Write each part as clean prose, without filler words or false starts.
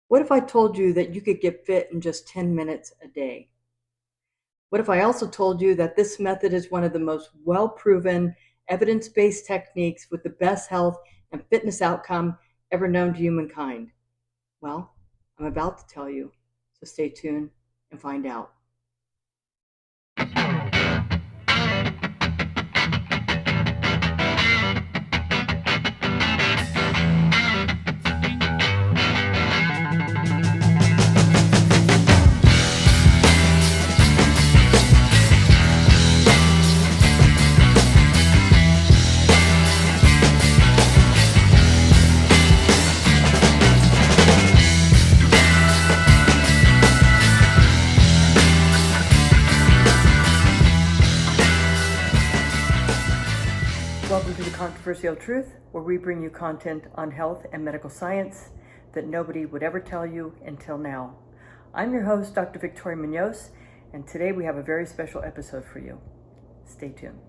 What if I told you that you could get fit in just 10 minutes a day? What if I also told you that this method is one of the most well proven, evidence based techniques with the best health and fitness outcome ever known to humankind? Well, I'm about to tell you, so stay tuned and find out. Welcome to the Controversial Truth, where we bring you content on health and medical science that nobody would ever tell you until now. I'm your host, Dr. Victoria Munoz, and today we have a very special episode for you. Stay tuned.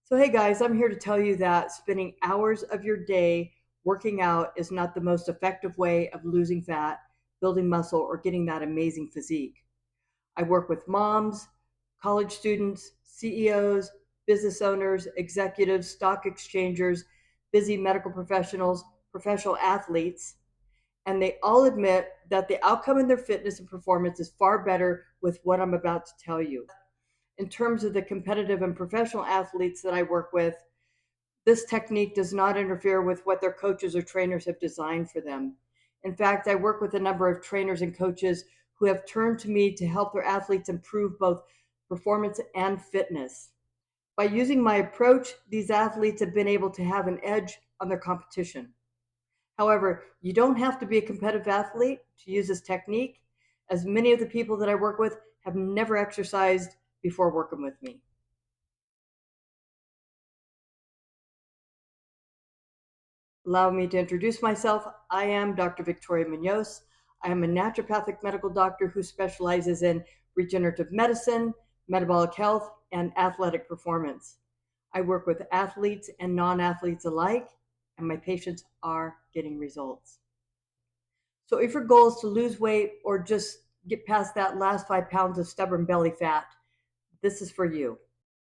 So, hey guys, I'm here to tell you that spending hours of your day working out is not the most effective way of losing fat, building muscle, or getting that amazing physique. I work with moms, college students, CEOs, business owners, executives, stock exchangers, busy medical professionals, professional athletes, and they all admit that the outcome in their fitness and performance is far better with what I'm about to tell you. In terms of the competitive and professional athletes that I work with, this technique does not interfere with what their coaches or trainers have designed for them. In fact, I work with a number of trainers and coaches who have turned to me to help their athletes improve both performance and fitness. By using my approach, these athletes have been able to have an edge on their competition. However, you don't have to be a competitive athlete to use this technique, as many of the people that I work with have never exercised before working with me. Allow me to introduce myself. I am Dr. Victoria Munoz. I am a naturopathic medical doctor who specializes in regenerative medicine, metabolic health, and athletic performance. I work with athletes and non athletes alike, and my patients are getting results. So, if your goal is to lose weight or just get past that last 5 pounds of stubborn belly fat, this is for you.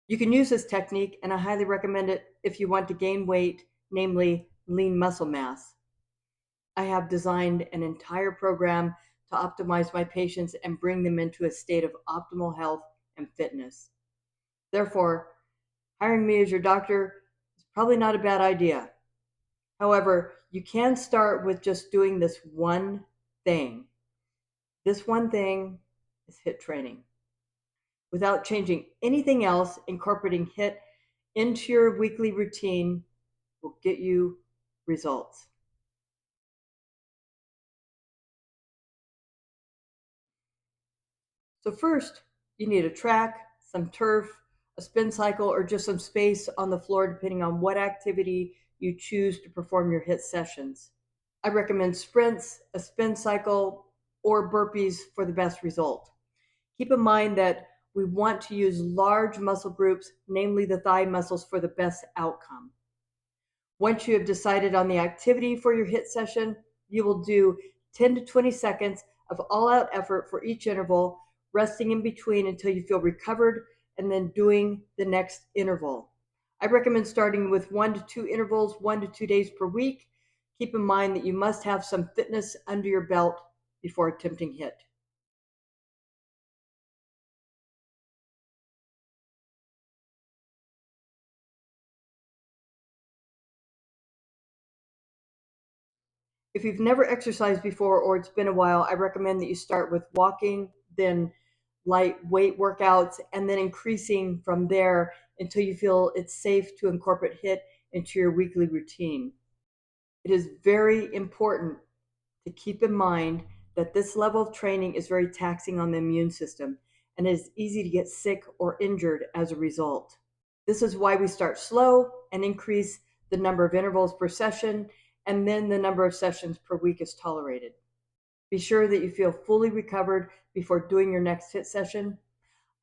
You can use this technique, and I highly recommend it if you want to gain weight, namely lean muscle mass. I have designed an entire program to optimize my patients and bring them into a state of optimal health and fitness. Therefore, hiring me as your doctor is probably not a bad idea. However, you can start with just doing this one thing. This one thing is HIIT training. Without changing anything else, incorporating HIIT into your weekly routine will get you results. So first, you need a track, some turf, a spin cycle, or just some space on the floor, depending on what activity you choose to perform your HIIT sessions. I recommend sprints, a spin cycle, or burpees for the best result. Keep in mind that we want to use large muscle groups, namely the thigh muscles, for the best outcome. Once you have decided on the activity for your HIIT session, you will do 10 to 20 seconds of all out effort for each interval, resting in between until you feel recovered, and then doing the next interval. I recommend starting with 1 to 2 intervals, 1 to 2 days per week. Keep in mind that you must have some fitness under your belt before attempting HIIT. If you've never exercised before or it's been a while, I recommend that you start with walking, then light weight workouts, and then increasing from there until you feel it's safe to incorporate HIIT into your weekly routine. It is very important to keep in mind that this level of training is very taxing on the immune system, and it is easy to get sick or injured as a result. This is why we start slow and increase the number of intervals per session, and then the number of sessions per week is tolerated. Be sure that you feel fully recovered before doing your next HIIT session.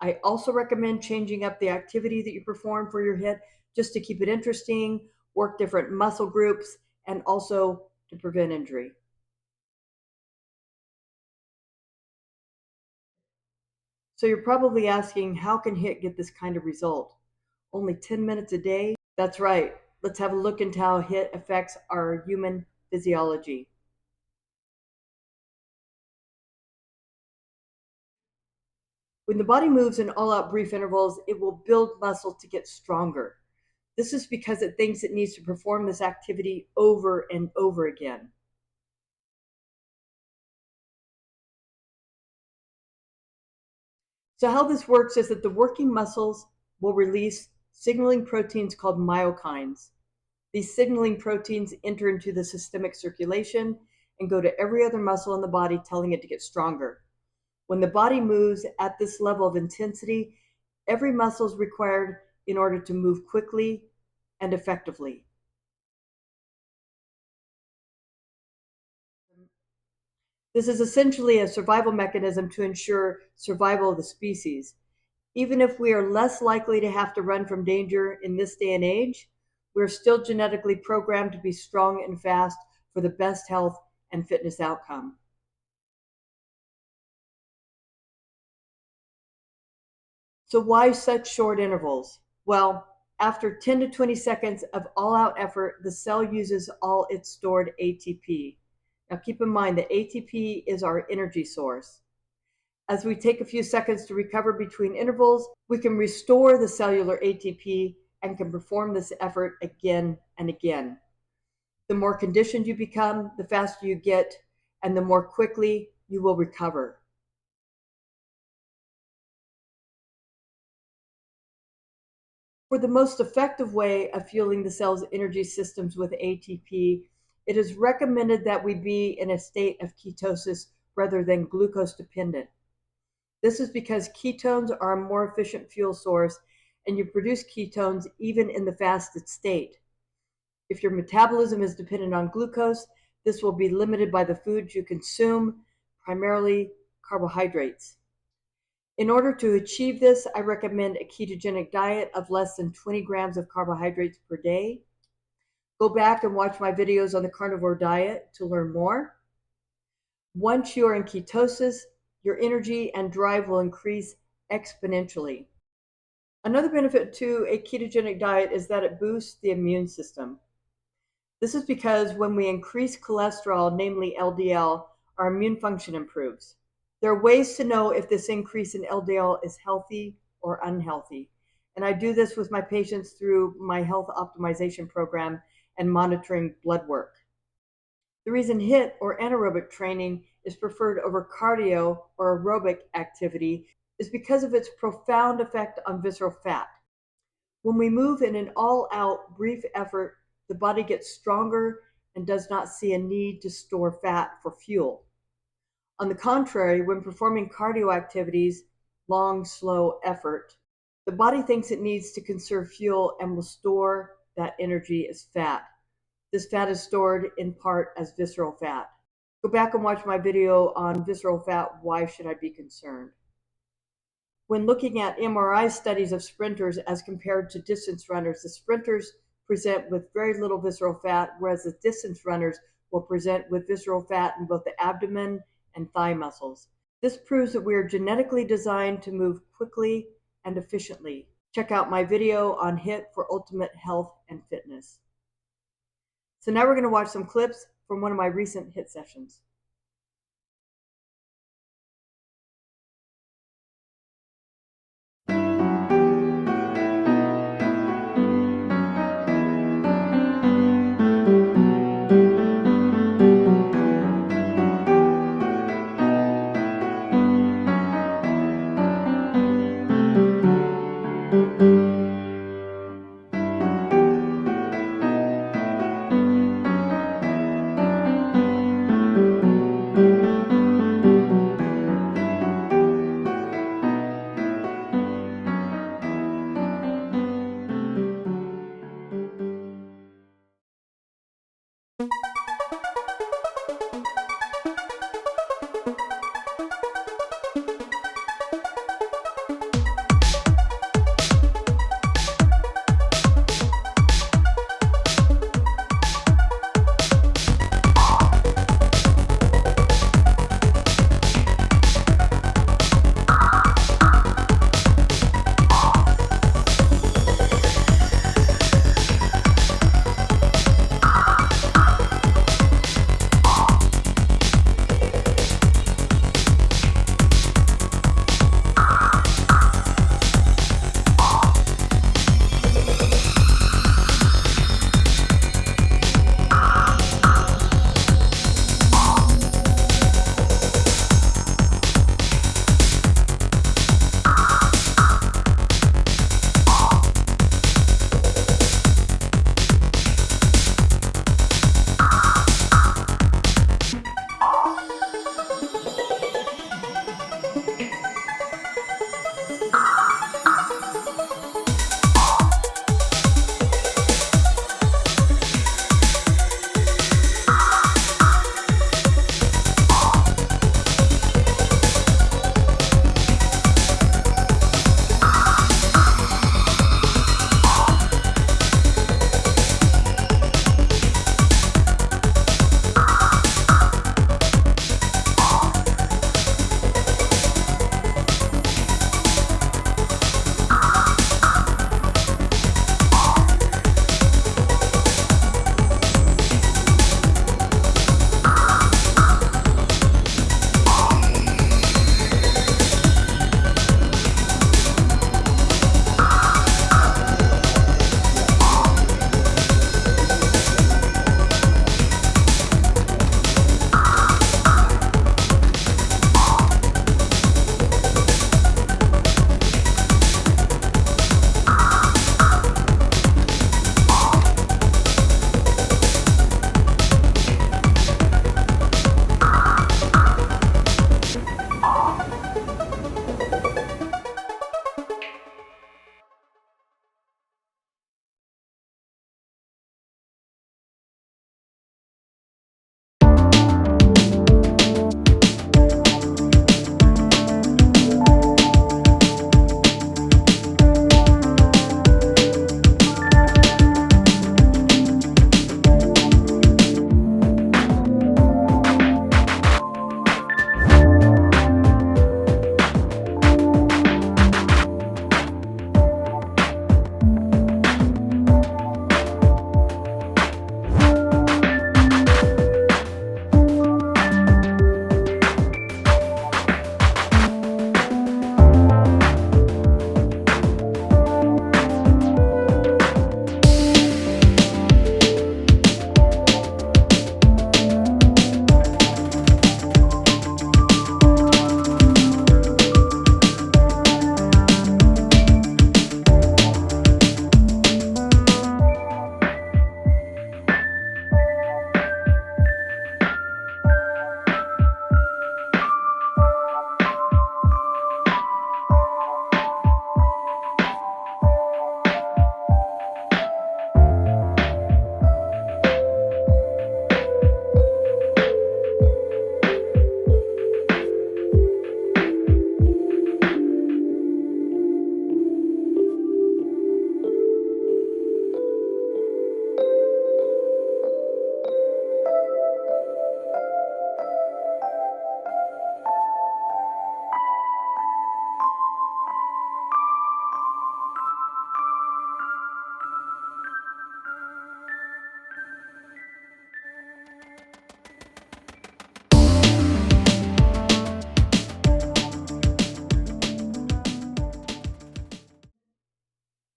I also recommend changing up the activity that you perform for your HIIT just to keep it interesting, work different muscle groups, and also to prevent injury. So you're probably asking, how can HIIT get this kind of result? Only 10 minutes a day? That's right. Let's have a look into how HIIT affects our human physiology. When the body moves in all-out brief intervals, it will build muscle to get stronger. This is because it thinks it needs to perform this activity over and over again. So how this works is that the working muscles will release signaling proteins called myokines. These signaling proteins enter into the systemic circulation and go to every other muscle in the body, telling it to get stronger. When the body moves at this level of intensity, every muscle is required in order to move quickly and effectively. This is essentially a survival mechanism to ensure survival of the species. Even if we are less likely to have to run from danger in this day and age, we're still genetically programmed to be strong and fast for the best health and fitness outcome. So why such short intervals? Well, after 10 to 20 seconds of all-out effort, the cell uses all its stored ATP. Now keep in mind that ATP is our energy source. As we take a few seconds to recover between intervals, we can restore the cellular ATP and can perform this effort again and again. The more conditioned you become, the faster you get, and the more quickly you will recover. For the most effective way of fueling the cell's energy systems with ATP, it is recommended that we be in a state of ketosis rather than glucose dependent. This is because ketones are a more efficient fuel source, and you produce ketones even in the fasted state. If your metabolism is dependent on glucose, this will be limited by the foods you consume, primarily carbohydrates. In order to achieve this, I recommend a ketogenic diet of less than 20 grams of carbohydrates per day. Go back and watch my videos on the carnivore diet to learn more. Once you are in ketosis, your energy and drive will increase exponentially. Another benefit to a ketogenic diet is that it boosts the immune system. This is because when we increase cholesterol, namely LDL, our immune function improves. There are ways to know if this increase in LDL is healthy or unhealthy. And I do this with my patients through my health optimization program and monitoring blood work. The reason HIIT or anaerobic training is preferred over cardio or aerobic activity is because of its profound effect on visceral fat. When we move in an all-out brief effort, the body gets stronger and does not see a need to store fat for fuel. On the contrary, when performing cardio activities, long, slow effort, the body thinks it needs to conserve fuel and will store that energy as fat. This fat is stored in part as visceral fat. Go back and watch my video on visceral fat, why should I be concerned? When looking at MRI studies of sprinters as compared to distance runners, the sprinters present with very little visceral fat, whereas the distance runners will present with visceral fat in both the abdomen and thigh muscles. This proves that we are genetically designed to move quickly and efficiently. Check out my video on HIIT for ultimate health and fitness. So now we're going to watch some clips from one of my recent HIIT sessions.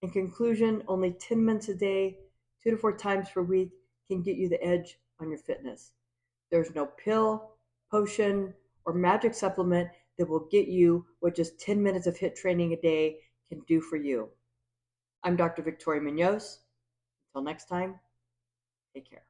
In conclusion, only 10 minutes a day, 2 to 4 times per week can get you the edge on your fitness. There's no pill, potion, or magic supplement that will get you what just 10 minutes of HIIT training a day can do for you. I'm Dr. Victoria Munoz. Until next time, take care.